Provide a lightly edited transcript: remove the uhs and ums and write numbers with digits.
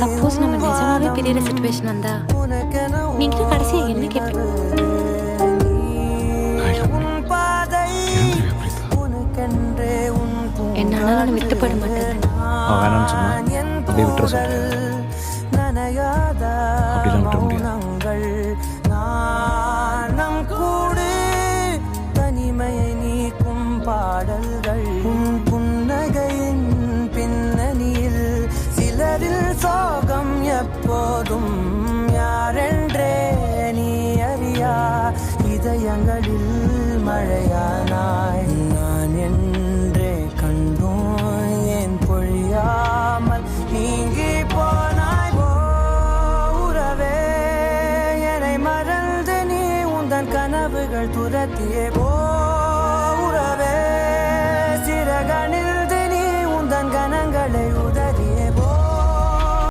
Suppose நம்ம நிஜமாவே பிரியற situation வந்தா நீங்க கடைசியா என்ன கேட்பீங்க? என்னால நான் விட்டு போயிட மாட்டேன். வேணாம்னு சொன்னா அப்படியே விட்டுற சொல்றேன். அப்படிலாம் விட்டுற முடியாது. தனிமையை நீக்கும் பாடல்கள் புன்னகையின் பின்னணியில் சிலரில் சோகம் எப்போதும் யாரென்றே நீ அறியா இதயங்களில் மழையானாய் நான் என்றே கண்டோம் ஏன் பொழியாமல் நீங்கி போனாய் உறவே என்னை மறந்து நீ உந்தன் கனவுகள் துரத்தியே போ